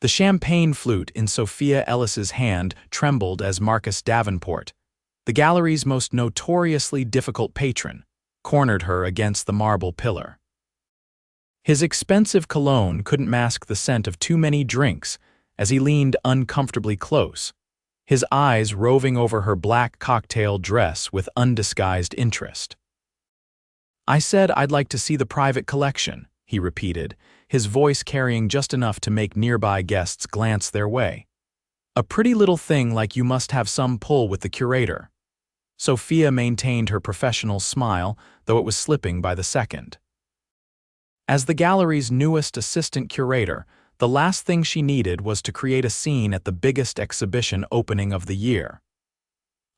The champagne flute in Sophia Ellis's hand trembled as Marcus Davenport, the gallery's most notoriously difficult patron, cornered her against the marble pillar. His expensive cologne couldn't mask the scent of too many drinks as he leaned uncomfortably close, his eyes roving over her black cocktail dress with undisguised interest. "I said I'd like to see the private collection," he repeated, his voice carrying just enough to make nearby guests glance their way. "A pretty little thing like you must have some pull with the curator." Sophia maintained her professional smile, though it was slipping by the second. As the gallery's newest assistant curator, the last thing she needed was to create a scene at the biggest exhibition opening of the year.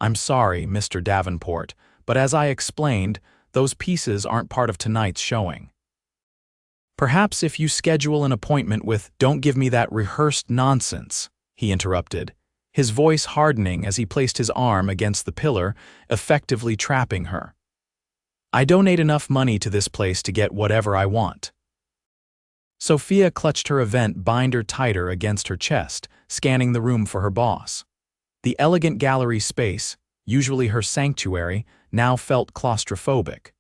"I'm sorry, Mr. Davenport, but as I explained, those pieces aren't part of tonight's showing. Perhaps if you schedule an appointment with—" "Don't give me that rehearsed nonsense," he interrupted, his voice hardening as he placed his arm against the pillar, effectively trapping her. "I donate enough money to this place to get whatever I want." Sophia clutched her event binder tighter against her chest, scanning the room for her boss. The elegant gallery space, usually her sanctuary, now felt claustrophobic.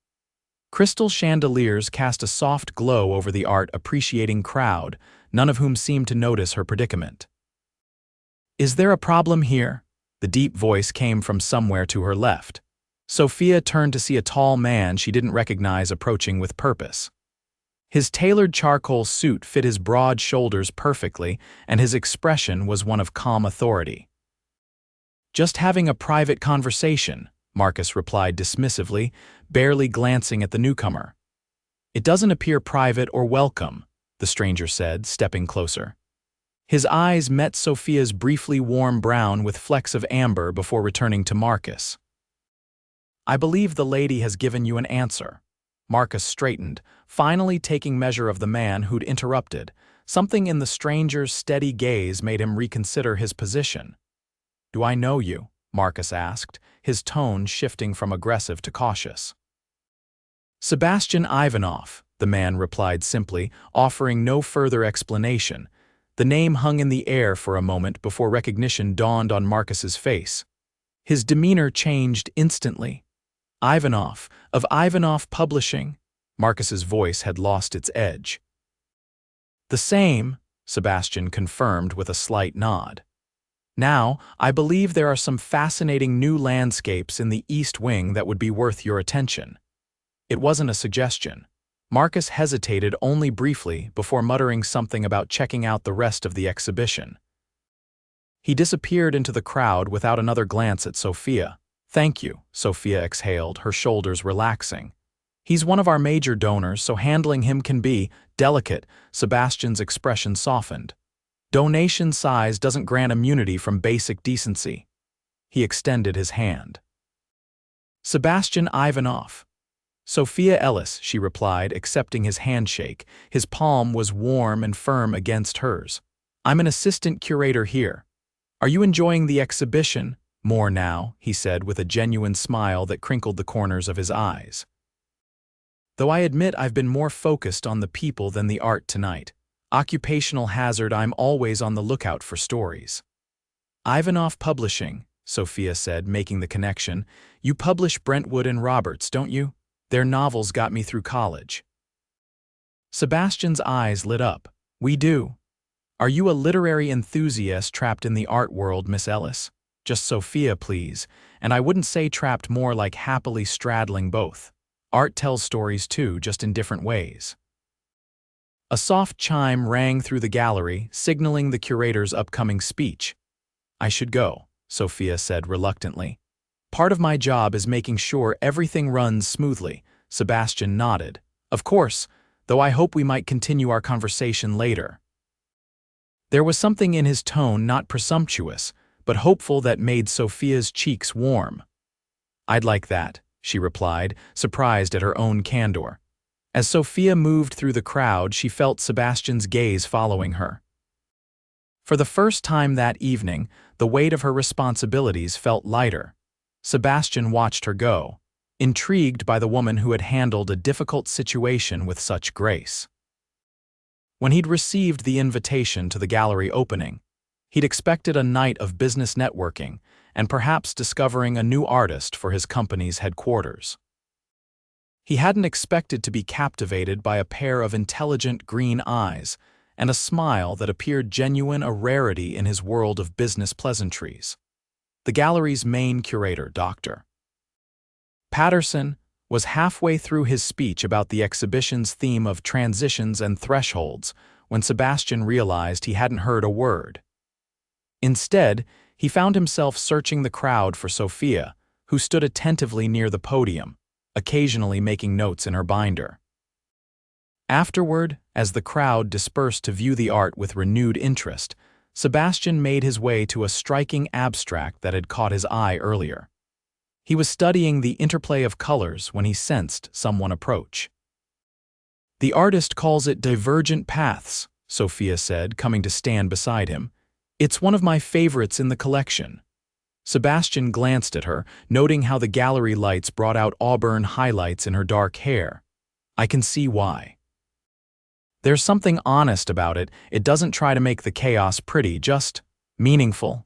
Crystal chandeliers cast a soft glow over the art-appreciating crowd, none of whom seemed to notice her predicament. "Is there a problem here?" The deep voice came from somewhere to her left. Sophia turned to see a tall man she didn't recognize approaching with purpose. His tailored charcoal suit fit his broad shoulders perfectly, and his expression was one of calm authority. "Just having a private conversation," Marcus replied dismissively, barely glancing at the newcomer. "It doesn't appear private or welcome," the stranger said, stepping closer. His eyes met Sophia's briefly warm brown with flecks of amber before returning to Marcus. "I believe the lady has given you an answer." Marcus straightened, finally taking measure of the man who'd interrupted. Something in the stranger's steady gaze made him reconsider his position. "Do I know you?" Marcus asked, his tone shifting from aggressive to cautious. "Sebastian Ivanoff," the man replied simply, offering no further explanation. The name hung in the air for a moment before recognition dawned on Marcus's face. His demeanor changed instantly. "Ivanoff, of Ivanoff Publishing." Marcus's voice had lost its edge. "The same," Sebastian confirmed with a slight nod. "Now, I believe there are some fascinating new landscapes in the East Wing that would be worth your attention." It wasn't a suggestion. Marcus hesitated only briefly before muttering something about checking out the rest of the exhibition. He disappeared into the crowd without another glance at Sophia. "Thank you," Sophia exhaled, her shoulders relaxing. "He's one of our major donors, so handling him can be delicate." Sebastian's expression softened. "Donation size doesn't grant immunity from basic decency." He extended his hand. "Sebastian Ivanoff." "Sophia Ellis," she replied, accepting his handshake. His palm was warm and firm against hers. "I'm an assistant curator here. Are you enjoying the exhibition?" "More now," he said with a genuine smile that crinkled the corners of his eyes. "Though I admit I've been more focused on the people than the art tonight. Occupational hazard, I'm always on the lookout for stories." "Ivanoff Publishing," Sophia said, making the connection. "You publish Brentwood and Roberts, don't you? Their novels got me through college." Sebastian's eyes lit up. "We do. Are you a literary enthusiast trapped in the art world, Miss Ellis?" "Just Sophia, please, and I wouldn't say trapped, more like happily straddling both. Art tells stories too, just in different ways." A soft chime rang through the gallery, signaling the curator's upcoming speech. "I should go," Sophia said reluctantly. "Part of my job is making sure everything runs smoothly." Sebastian nodded. "Of course, though I hope we might continue our conversation later." There was something in his tone not presumptuous, but hopeful that made Sophia's cheeks warm. "I'd like that," she replied, surprised at her own candor. As Sophia moved through the crowd, she felt Sebastian's gaze following her. For the first time that evening, the weight of her responsibilities felt lighter. Sebastian watched her go, intrigued by the woman who had handled a difficult situation with such grace. When he'd received the invitation to the gallery opening, he'd expected a night of business networking and perhaps discovering a new artist for his company's headquarters. He hadn't expected to be captivated by a pair of intelligent green eyes and a smile that appeared genuine, a rarity in his world of business pleasantries. The gallery's main curator, Dr. Patterson, was halfway through his speech about the exhibition's theme of transitions and thresholds when Sebastian realized he hadn't heard a word. Instead, he found himself searching the crowd for Sophia, who stood attentively near the podium, occasionally making notes in her binder. Afterward, as the crowd dispersed to view the art with renewed interest, Sebastian made his way to a striking abstract that had caught his eye earlier. He was studying the interplay of colors when he sensed someone approach. "The artist calls it divergent paths," Sophia said, coming to stand beside him. "It's one of my favorites in the collection." Sebastian glanced at her, noting how the gallery lights brought out auburn highlights in her dark hair. "I can see why. There's something honest about it. It doesn't try to make the chaos pretty, just meaningful."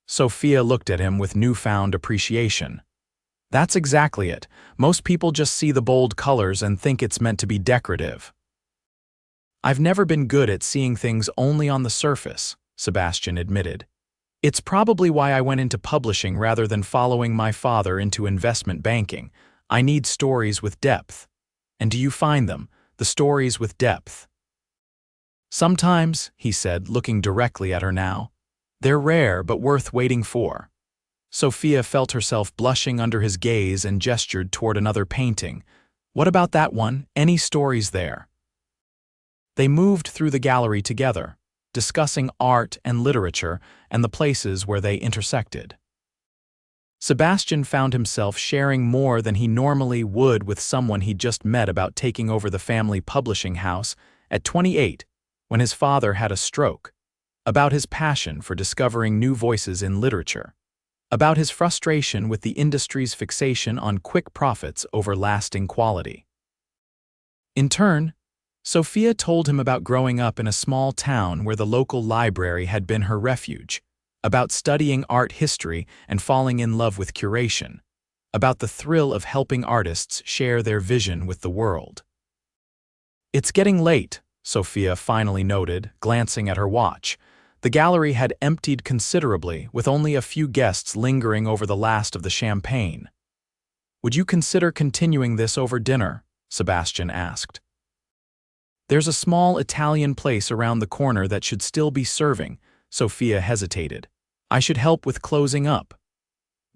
Sophia looked at him with newfound appreciation. "That's exactly it. Most people just see the bold colors and think it's meant to be decorative." "I've never been good at seeing things only on the surface," Sebastian admitted. "It's probably why I went into publishing rather than following my father into investment banking. I need stories with depth. And do you find them, the stories with depth?" "Sometimes," he said, looking directly at her now. "They're rare but worth waiting for." Sophia felt herself blushing under his gaze and gestured toward another painting. "What about that one? Any stories there?" They moved through the gallery together, discussing art and literature and the places where they intersected. Sebastian found himself sharing more than he normally would with someone he'd just met about taking over the family publishing house at 28, when his father had a stroke, about his passion for discovering new voices in literature, about his frustration with the industry's fixation on quick profits over lasting quality. In turn, Sophia told him about growing up in a small town where the local library had been her refuge, about studying art history and falling in love with curation, about the thrill of helping artists share their vision with the world. "It's getting late," Sophia finally noted, glancing at her watch. The gallery had emptied considerably, with only a few guests lingering over the last of the champagne. "Would you consider continuing this over dinner?" Sebastian asked. "There's a small Italian place around the corner that should still be serving." Sophia hesitated. "I should help with closing up."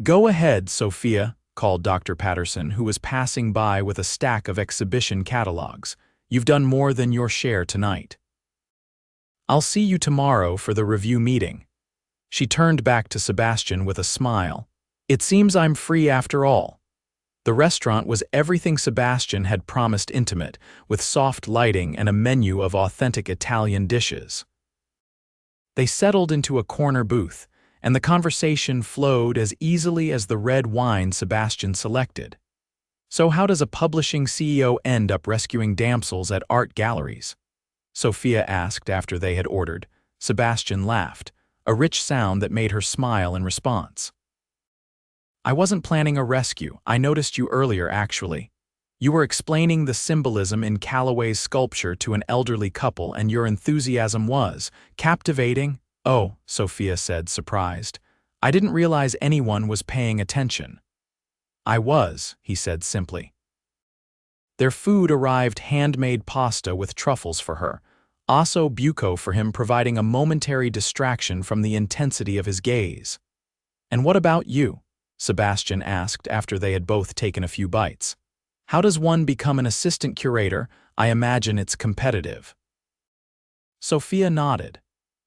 "Go ahead, Sophia," called Dr. Patterson, who was passing by with a stack of exhibition catalogs. "You've done more than your share tonight. I'll see you tomorrow for the review meeting." She turned back to Sebastian with a smile. "It seems I'm free after all." The restaurant was everything Sebastian had promised, intimate, with soft lighting and a menu of authentic Italian dishes. They settled into a corner booth, and the conversation flowed as easily as the red wine Sebastian selected. "So how does a publishing CEO end up rescuing damsels at art galleries?" Sophia asked after they had ordered. Sebastian laughed, a rich sound that made her smile in response. "I wasn't planning a rescue. I noticed you earlier, actually. You were explaining the symbolism in Callaway's sculpture to an elderly couple, and your enthusiasm was captivating." "Oh," Sophia said, surprised. "I didn't realize anyone was paying attention." "I was," he said simply. Their food arrived, handmade pasta with truffles for her, osso buco for him, providing a momentary distraction from the intensity of his gaze. "And what about you?" Sebastian asked after they had both taken a few bites. "How does one become an assistant curator? I imagine it's competitive." Sophia nodded.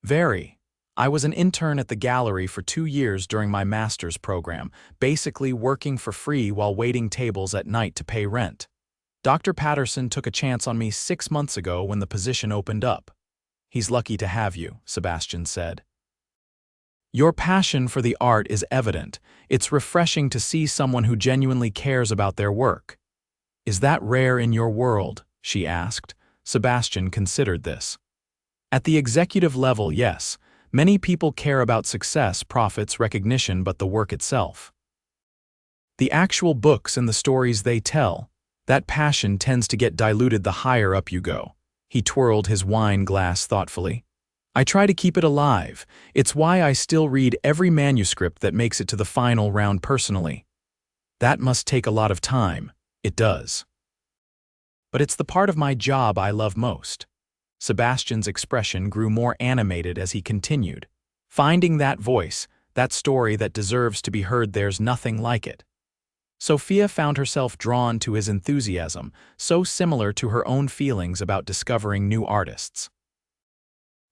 "Very. I was an intern at the gallery for 2 years during my master's program, basically working for free while waiting tables at night to pay rent. Dr. Patterson took a chance on me 6 months ago when the position opened up." "He's lucky to have you," Sebastian said. "Your passion for the art is evident. It's refreshing to see someone who genuinely cares about their work." "Is that rare in your world?" she asked. Sebastian considered this. At the executive level, yes, many people care about success, profits, recognition, but the work itself. The actual books and the stories they tell, that passion tends to get diluted the higher up you go. He twirled his wine glass thoughtfully. I try to keep it alive. It's why I still read every manuscript that makes it to the final round personally. That must take a lot of time. It does. But it's the part of my job I love most. Sebastian's expression grew more animated as he continued. Finding that voice, that story that deserves to be heard, there's nothing like it. Sophia found herself drawn to his enthusiasm, so similar to her own feelings about discovering new artists.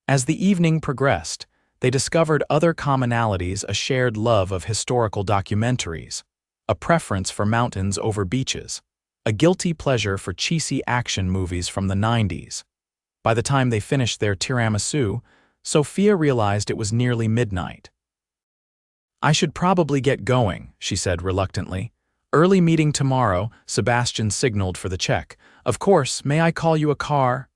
As the evening progressed, they discovered other commonalities: a shared love of historical documentaries, a preference for mountains over beaches, a guilty pleasure for cheesy action movies from the 90s. By the time they finished their tiramisu, Sophia realized it was nearly midnight. I should probably get going, she said reluctantly. Early meeting tomorrow. Sebastian signaled for the check. Of course, may I call you a car?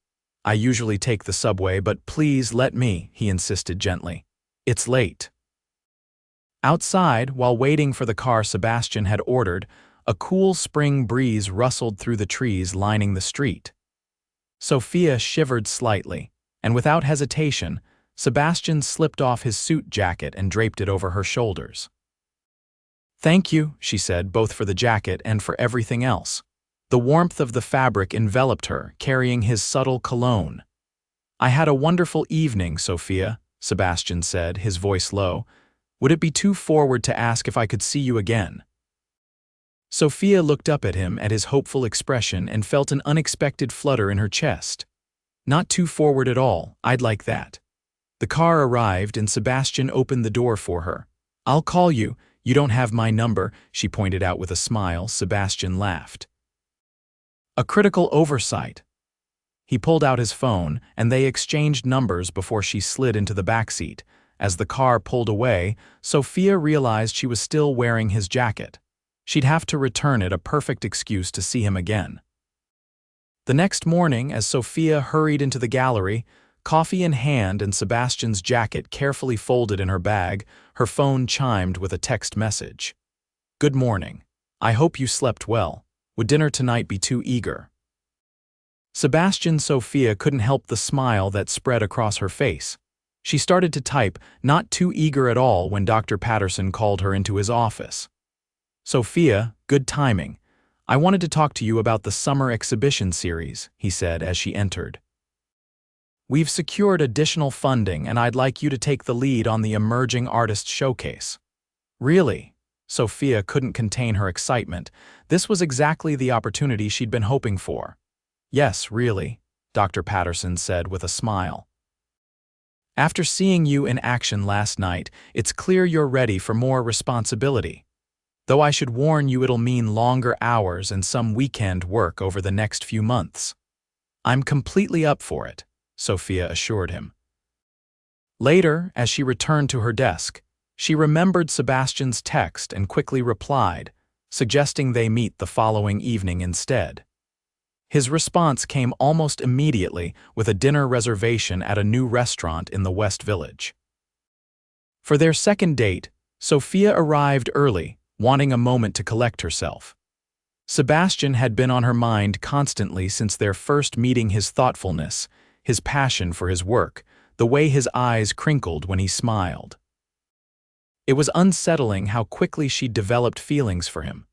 I usually take the subway, but please let me, he insisted gently. It's late. Outside, while waiting for the car Sebastian had ordered, a cool spring breeze rustled through the trees lining the street. Sophia shivered slightly, and without hesitation, Sebastian slipped off his suit jacket and draped it over her shoulders. Thank you, she said, both for the jacket and for everything else. The warmth of the fabric enveloped her, carrying his subtle cologne. I had a wonderful evening, Sophia, Sebastian said, his voice low. Would it be too forward to ask if I could see you again? Sophia looked up at him, at his hopeful expression, and felt an unexpected flutter in her chest. Not too forward at all, I'd like that. The car arrived and Sebastian opened the door for her. I'll call you. You don't have my number, she pointed out with a smile. Sebastian laughed. A critical oversight. He pulled out his phone, and they exchanged numbers before she slid into the backseat. As the car pulled away, Sophia realized she was still wearing his jacket. She'd have to return it, a perfect excuse to see him again. The next morning, as Sophia hurried into the gallery, coffee in hand and Sebastian's jacket carefully folded in her bag, her phone chimed with a text message. Good morning. I hope you slept well. Would dinner tonight be too eager? Sophia couldn't help the smile that spread across her face. She started to type, not too eager at all, when Dr. Patterson called her into his office. Sophia, good timing. I wanted to talk to you about the summer exhibition series, he said as she entered. We've secured additional funding, and I'd like you to take the lead on the Emerging Artists Showcase. Really? Sophia couldn't contain her excitement. This was exactly the opportunity she'd been hoping for. Yes, really, Dr. Patterson said with a smile. After seeing you in action last night, it's clear you're ready for more responsibility. Though I should warn you, it'll mean longer hours and some weekend work over the next few months. I'm completely up for it, Sophia assured him. Later, as she returned to her desk, she remembered Sebastian's text and quickly replied, suggesting they meet the following evening instead. His response came almost immediately with a dinner reservation at a new restaurant in the West Village. For their second date, Sophia arrived early, wanting a moment to collect herself. Sebastian had been on her mind constantly since their first meeting: his thoughtfulness, his passion for his work, the way his eyes crinkled when he smiled. It was unsettling how quickly she'd developed feelings for him.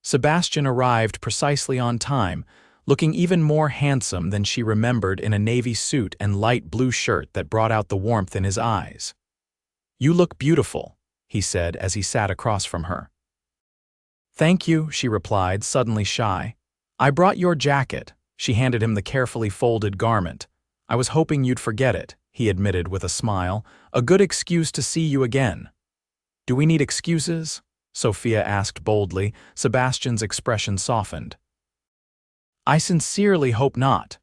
Sebastian arrived precisely on time, looking even more handsome than she remembered, in a navy suit and light blue shirt that brought out the warmth in his eyes. You look beautiful, he said as he sat across from her. Thank you, she replied, suddenly shy. I brought your jacket. She handed him the carefully folded garment. I was hoping you'd forget it, he admitted with a smile. A good excuse to see you again. Do we need excuses? Sophia asked boldly. Sebastian's expression softened. I sincerely hope not.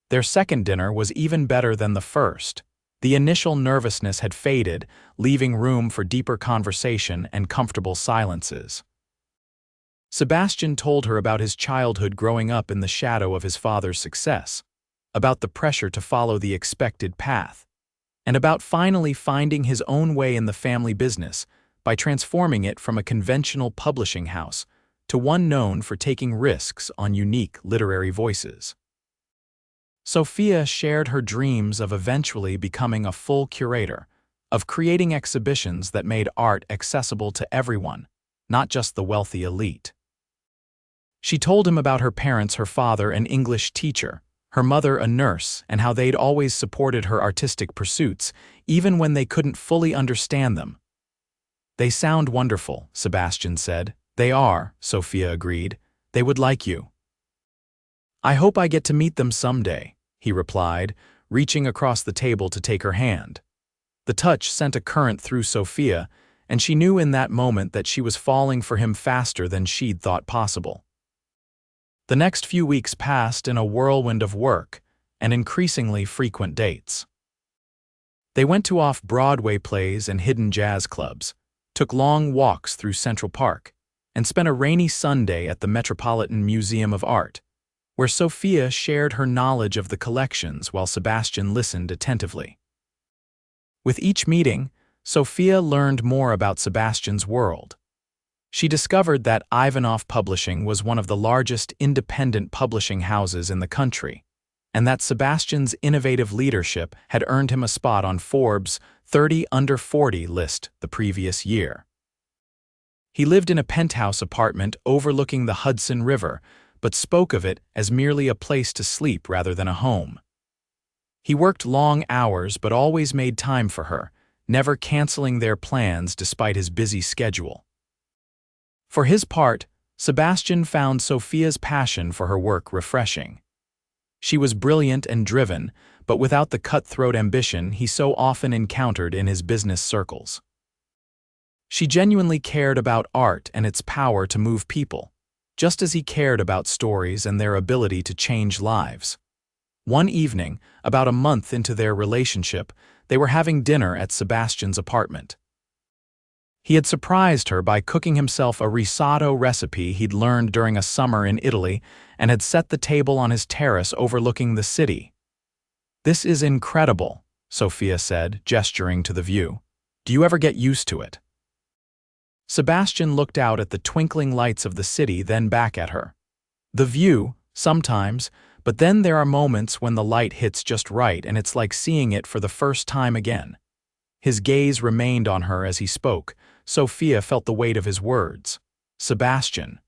Their second dinner was even better than the first. The initial nervousness had faded, leaving room for deeper conversation and comfortable silences. Sebastian told her about his childhood growing up in the shadow of his father's success. about the pressure to follow the expected path, and about finally finding his own way in the family business by transforming it from a conventional publishing house to one known for taking risks on unique literary voices. Sophia shared her dreams of eventually becoming a full curator, of creating exhibitions that made art accessible to everyone, not just the wealthy elite. She told him about her parents, her father an English teacher, her mother a nurse, and how they'd always supported her artistic pursuits, even when they couldn't fully understand them. "They sound wonderful," Sebastian said. "They are," Sophia agreed. "They would like you." "I hope I get to meet them someday," he replied, reaching across the table to take her hand. The touch sent a current through Sophia, and she knew in that moment that she was falling for him faster than she'd thought possible. The next few weeks passed in a whirlwind of work and increasingly frequent dates. They went to off-Broadway plays and hidden jazz clubs, took long walks through Central Park, and spent a rainy Sunday at the Metropolitan Museum of Art, where Sophia shared her knowledge of the collections while Sebastian listened attentively. With each meeting, Sophia learned more about Sebastian's world. She discovered that Ivanoff Publishing was one of the largest independent publishing houses in the country, and that Sebastian's innovative leadership had earned him a spot on Forbes' 30 Under 40 list the previous year. He lived in a penthouse apartment overlooking the Hudson River, but spoke of it as merely a place to sleep rather than a home. He worked long hours but always made time for her, never canceling their plans despite his busy schedule. For his part, Sebastian found Sophia's passion for her work refreshing. She was brilliant and driven, but without the cutthroat ambition he so often encountered in his business circles. She genuinely cared about art and its power to move people, just as he cared about stories and their ability to change lives. One evening, about a month into their relationship, they were having dinner at Sebastian's apartment. He had surprised her by cooking himself a risotto recipe he'd learned during a summer in Italy and had set the table on his terrace overlooking the city. "This is incredible," Sophia said, gesturing to the view. "Do you ever get used to it?" Sebastian looked out at the twinkling lights of the city, then back at her. "The view, sometimes, but then there are moments when the light hits just right and it's like seeing it for the first time again." His gaze remained on her as he spoke. Sophia felt the weight of his words. "Sebastian."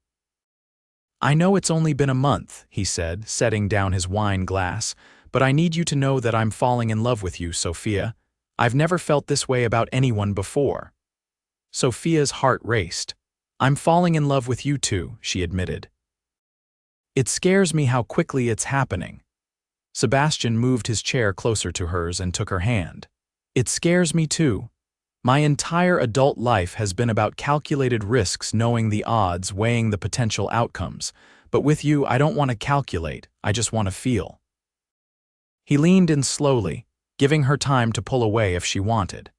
"I know it's only been a month," he said, setting down his wine glass, "but I need you to know that I'm falling in love with you, Sophia. I've never felt this way about anyone before." Sophia's heart raced. "I'm falling in love with you too," she admitted. "It scares me how quickly it's happening." Sebastian moved his chair closer to hers and took her hand. "It scares me too. My entire adult life has been about calculated risks, knowing the odds, weighing the potential outcomes. But with you, I don't want to calculate, I just want to feel." He leaned in slowly, giving her time to pull away if she wanted.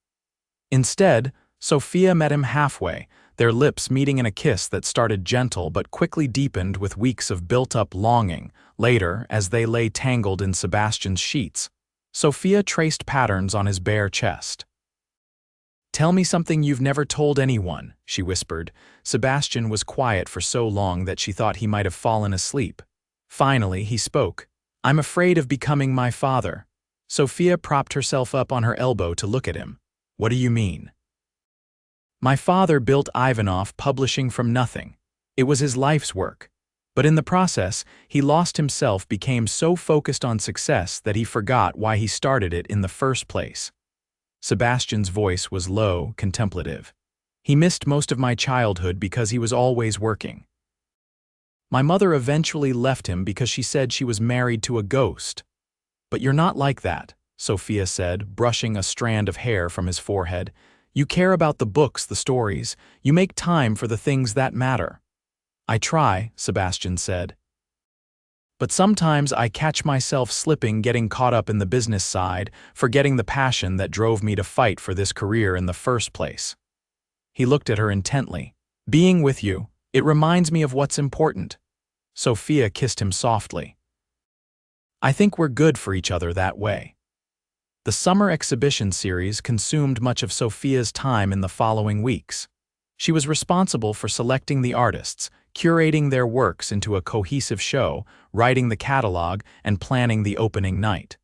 Instead, Sophia met him halfway, their lips meeting in a kiss that started gentle but quickly deepened with weeks of built-up longing. Later, as they lay tangled in Sebastian's sheets, Sophia traced patterns on his bare chest. "Tell me something you've never told anyone," she whispered. Sebastian was quiet for so long that she thought he might have fallen asleep. Finally, he spoke. "I'm afraid of becoming my father." Sophia propped herself up on her elbow to look at him. "What do you mean?" "My father built Ivanoff Publishing from nothing. It was his life's work. But in the process, he lost himself, became so focused on success that he forgot why he started it in the first place." Sebastian's voice was low, contemplative. "He missed most of my childhood because he was always working. My mother eventually left him because she said she was married to a ghost." "But you're not like that," Sophia said, brushing a strand of hair from his forehead. "You care about the books, the stories. You make time for the things that matter." "I try," Sebastian said. "But sometimes I catch myself slipping, getting caught up in the business side, forgetting the passion that drove me to fight for this career in the first place." He looked at her intently. "Being with you, it reminds me of what's important." Sophia kissed him softly. I think we're good for each other that way. The summer exhibition series consumed much of Sophia's time in the following weeks. She was responsible for selecting the artists, curating their works into a cohesive show, writing the catalog, and planning the opening night.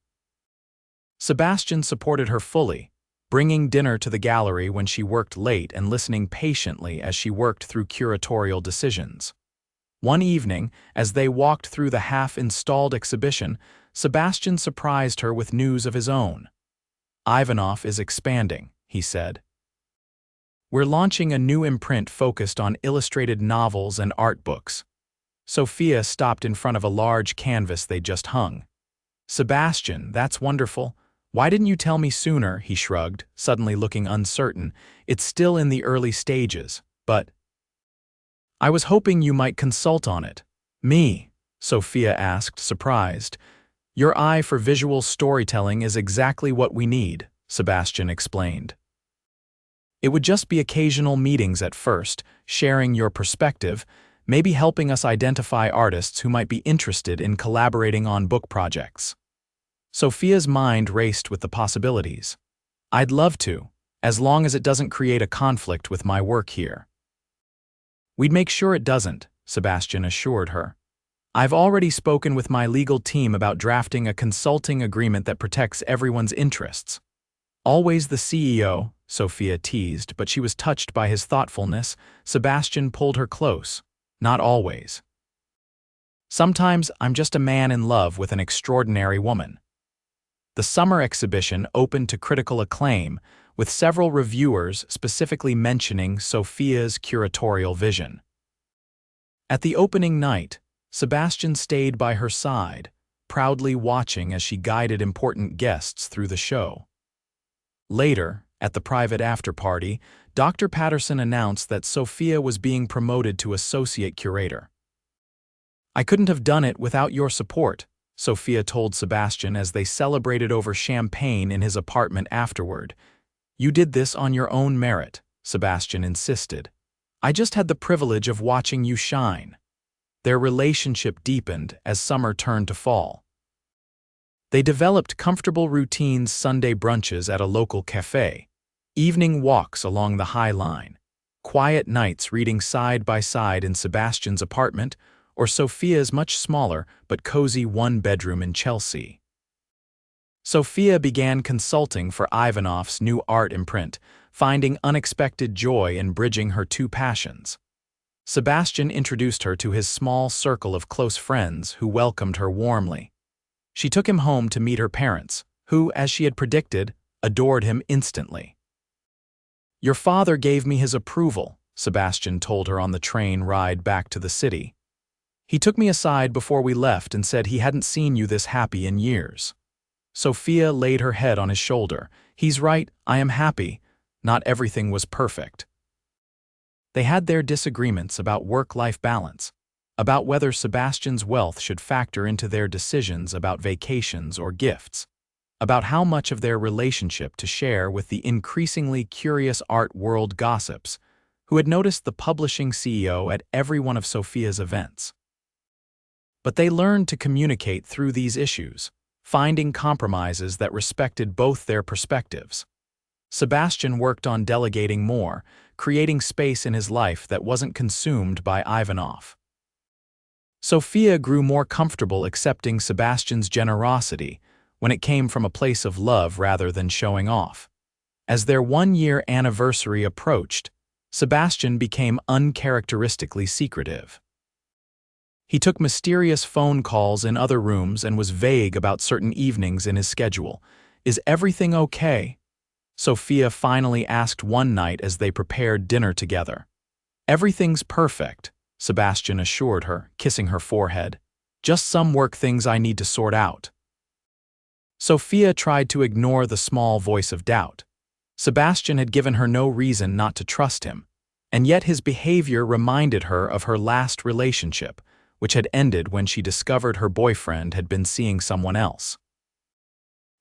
Sebastian supported her fully, bringing dinner to the gallery when she worked late and listening patiently as she worked through curatorial decisions. One evening, as they walked through the half-installed exhibition, Sebastian surprised her with news of his own. "Ivanoff is expanding," he said. "We're launching a new imprint focused on illustrated novels and art books." Sophia stopped in front of a large canvas they'd just hung. "Sebastian, that's wonderful. Why didn't you tell me sooner?" he shrugged, suddenly looking uncertain. "It's still in the early stages, but I was hoping you might consult on it." "Me?" Sophia asked, surprised. "Your eye for visual storytelling is exactly what we need," Sebastian explained. "It would just be occasional meetings at first, sharing your perspective, maybe helping us identify artists who might be interested in collaborating on book projects." Sophia's mind raced with the possibilities. "I'd love to, as long as it doesn't create a conflict with my work here." "We'd make sure it doesn't," Sebastian assured her. "I've already spoken with my legal team about drafting a consulting agreement that protects everyone's interests." "Always the CEO," Sophia teased, but she was touched by his thoughtfulness. Sebastian pulled her close. "Not always. Sometimes I'm just a man in love with an extraordinary woman." The summer exhibition opened to critical acclaim, with several reviewers specifically mentioning Sophia's curatorial vision. At the opening night, Sebastian stayed by her side, proudly watching as she guided important guests through the show. Later, at the private after-party, Dr. Patterson announced that Sophia was being promoted to associate curator. "I couldn't have done it without your support," Sophia told Sebastian as they celebrated over champagne in his apartment afterward. "You did this on your own merit," Sebastian insisted. "I just had the privilege of watching you shine." Their relationship deepened as summer turned to fall. They developed comfortable routines: Sunday brunches at a local cafe, evening walks along the High Line, quiet nights reading side by side in Sebastian's apartment or Sophia's much smaller but cozy one-bedroom in Chelsea. Sophia began consulting for Ivanoff's new art imprint, finding unexpected joy in bridging her two passions. Sebastian introduced her to his small circle of close friends who welcomed her warmly. She took him home to meet her parents, who, as she had predicted, adored him instantly. "Your father gave me his approval," Sebastian told her on the train ride back to the city. "He took me aside before we left and said he hadn't seen you this happy in years." Sophia laid her head on his shoulder. "He's right, I am happy. Not everything was perfect." They had their disagreements about work-life balance, about whether Sebastian's wealth should factor into their decisions about vacations or gifts, about how much of their relationship to share with the increasingly curious art world gossips, who had noticed the publishing CEO at every one of Sophia's events. But they learned to communicate through these issues, finding compromises that respected both their perspectives. Sebastian worked on delegating more, creating space in his life that wasn't consumed by Ivanoff. Sophia grew more comfortable accepting Sebastian's generosity when it came from a place of love rather than showing off. As their one-year anniversary approached, Sebastian became uncharacteristically secretive. He took mysterious phone calls in other rooms and was vague about certain evenings in his schedule. "Is everything okay?" Sophia finally asked one night as they prepared dinner together. "Everything's perfect," Sebastian assured her, kissing her forehead. "Just some work things I need to sort out." Sophia tried to ignore the small voice of doubt. Sebastian had given her no reason not to trust him, and yet his behavior reminded her of her last relationship, which had ended when she discovered her boyfriend had been seeing someone else.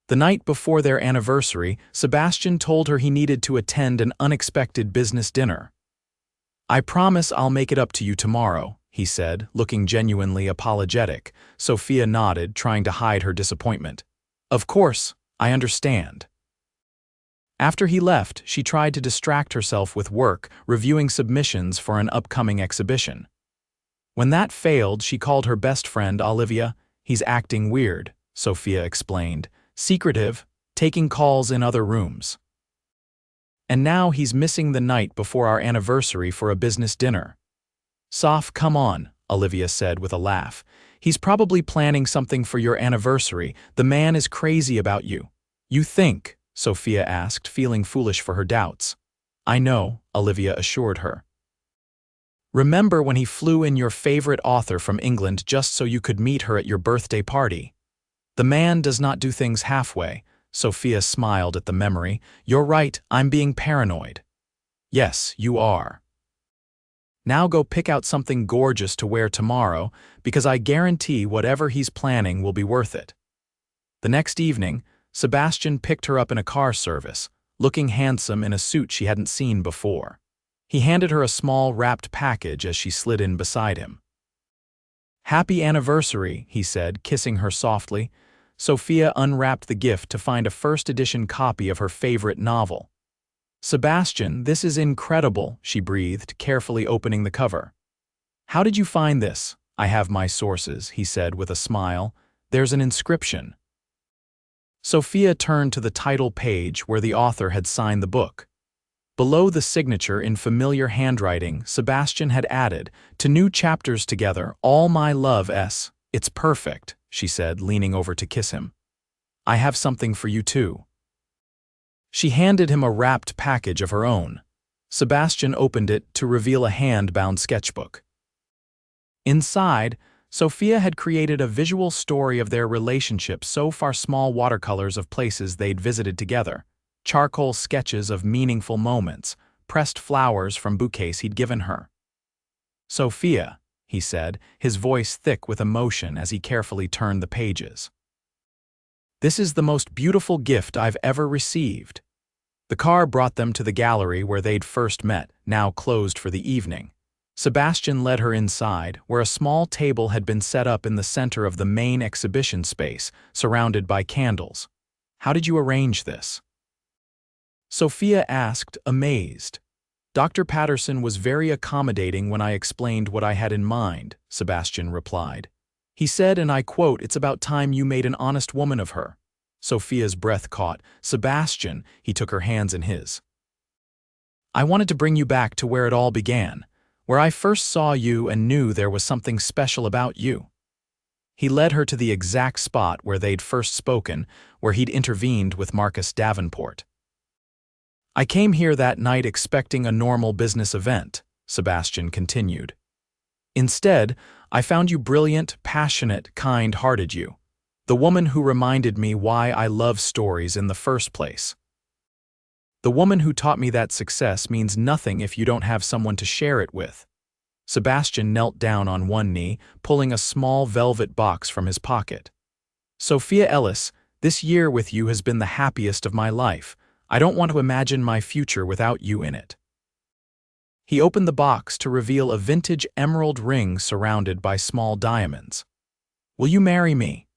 The night before their anniversary, Sebastian told her he needed to attend an unexpected business dinner. "I promise I'll make it up to you tomorrow," he said, looking genuinely apologetic. Sophia nodded, trying to hide her disappointment. Of course, I understand. After he left, she tried to distract herself with work, reviewing submissions for an upcoming exhibition. When that failed, she called her best friend, Olivia. He's acting weird, Sophia explained. Secretive, taking calls in other rooms. And now he's missing the night before our anniversary for a business dinner. Soph, come on, Olivia said with a laugh. He's probably planning something for your anniversary. The man is crazy about you. You think? Sophia asked, feeling foolish for her doubts. I know, Olivia assured her. Remember when he flew in your favorite author from England just so you could meet her at your birthday party? The man does not do things halfway. Sophia smiled at the memory. You're right, I'm being paranoid. Yes, you are. Now go pick out something gorgeous to wear tomorrow, because I guarantee whatever he's planning will be worth it. The next evening, Sebastian picked her up in a car service, looking handsome in a suit she hadn't seen before. He handed her a small wrapped package as she slid in beside him. Happy anniversary, he said, kissing her softly. Sophia unwrapped the gift to find a first-edition copy of her favorite novel. Sebastian, this is incredible, she breathed, carefully opening the cover. How did you find this? I have my sources, he said with a smile. There's an inscription. Sophia turned to the title page where the author had signed the book. Below the signature in familiar handwriting, Sebastian had added, to new chapters together, all my love, S. It's perfect, she said, leaning over to kiss him. I have something for you too. She handed him a wrapped package of her own. Sebastian opened it to reveal a hand-bound sketchbook. Inside, Sophia had created a visual story of their relationship, so far small watercolors of places they'd visited together, charcoal sketches of meaningful moments, pressed flowers from bouquets he'd given her. Sophia, he said, his voice thick with emotion as he carefully turned the pages. This is the most beautiful gift I've ever received. The car brought them to the gallery where they'd first met, now closed for the evening. Sebastian led her inside, where a small table had been set up in the center of the main exhibition space, surrounded by candles. How did you arrange this? Sophia asked, amazed. Dr. Patterson was very accommodating when I explained what I had in mind, Sebastian replied. He said, and I quote, it's about time you made an honest woman of her. Sophia's breath caught. Sebastian, he took her hands in his. I wanted to bring you back to where it all began, where I first saw you and knew there was something special about you. He led her to the exact spot where they'd first spoken, where he'd intervened with Marcus Davenport. I came here that night expecting a normal business event, Sebastian continued. Instead, I found you brilliant, passionate, kind-hearted you, the woman who reminded me why I love stories in the first place. The woman who taught me that success means nothing if you don't have someone to share it with. Sebastian knelt down on one knee, pulling a small velvet box from his pocket. Sophia Ellis, this year with you has been the happiest of my life. I don't want to imagine my future without you in it. He opened the box to reveal a vintage emerald ring surrounded by small diamonds. Will you marry me?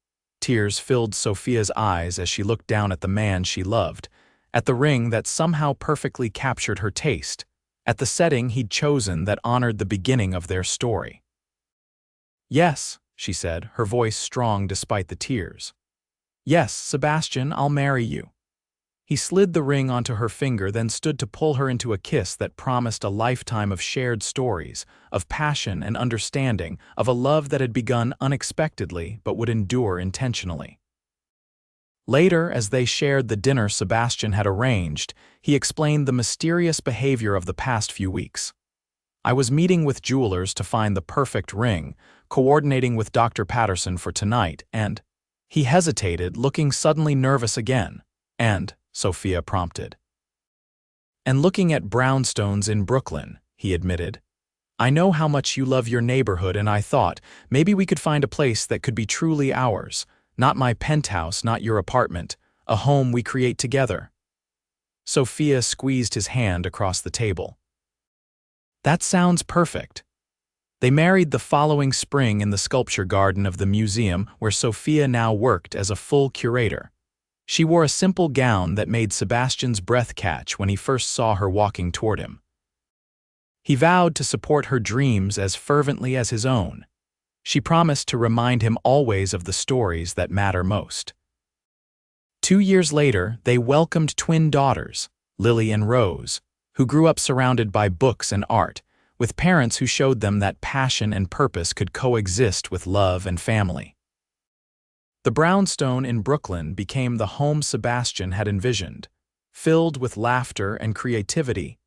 Tears filled Sophia's eyes as she looked down at the man she loved, at the ring that somehow perfectly captured her taste, at the setting he'd chosen that honored the beginning of their story. Yes, she said, her voice strong despite the tears. Yes, Sebastian, I'll marry you. He slid the ring onto her finger, then stood to pull her into a kiss that promised a lifetime of shared stories, of passion and understanding, of a love that had begun unexpectedly but would endure intentionally. Later, as they shared the dinner Sebastian had arranged, he explained the mysterious behavior of the past few weeks. I was meeting with jewelers to find the perfect ring, coordinating with Dr. Patterson for tonight, and he hesitated, looking suddenly nervous again, and Sophia prompted. And looking at brownstones in Brooklyn, he admitted. I know how much you love your neighborhood, and I thought maybe we could find a place that could be truly ours, not my penthouse, not your apartment, a home we create together. Sophia squeezed his hand across the table. That sounds perfect. They married the following spring in the sculpture garden of the museum where Sophia now worked as a full curator. She wore a simple gown that made Sebastian's breath catch when he first saw her walking toward him. He vowed to support her dreams as fervently as his own. She promised to remind him always of the stories that matter most. 2 years later, they welcomed twin daughters, Lily and Rose, who grew up surrounded by books and art, with parents who showed them that passion and purpose could coexist with love and family. The brownstone in Brooklyn became the home Sebastian had envisioned, filled with laughter and creativity,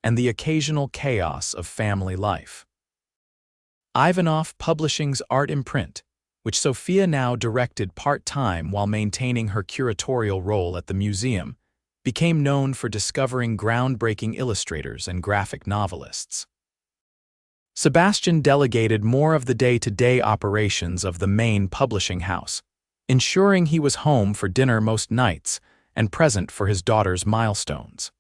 and the occasional chaos of family life. Ivanoff Publishing's art imprint, which Sophia now directed part-time while maintaining her curatorial role at the museum, became known for discovering groundbreaking illustrators and graphic novelists. Sebastian delegated more of the day-to-day operations of the main publishing house, ensuring he was home for dinner most nights and present for his daughter's milestones.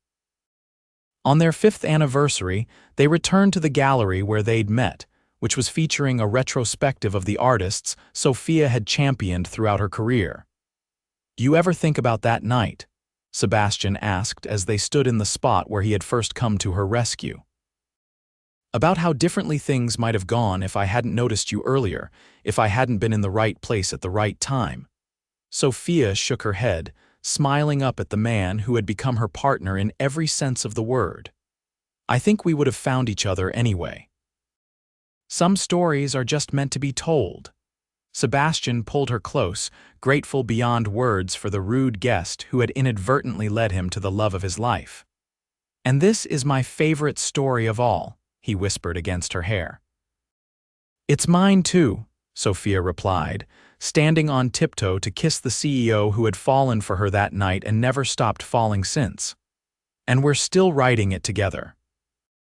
On their 5th anniversary, they returned to the gallery where they'd met, which was featuring a retrospective of the artists Sophia had championed throughout her career. "Do you ever think about that night?" Sebastian asked as they stood in the spot where he had first come to her rescue. "About how differently things might have gone if I hadn't noticed you earlier, if I hadn't been in the right place at the right time." Sophia shook her head, smiling up at the man who had become her partner in every sense of the word. "I think we would have found each other anyway. Some stories are just meant to be told." Sebastian pulled her close, grateful beyond words for the rude guest who had inadvertently led him to the love of his life. "And this is my favorite story of all," he whispered against her hair. "It's mine too," Sophia replied, standing on tiptoe to kiss the CEO who had fallen for her that night and never stopped falling since. "And we're still writing it together."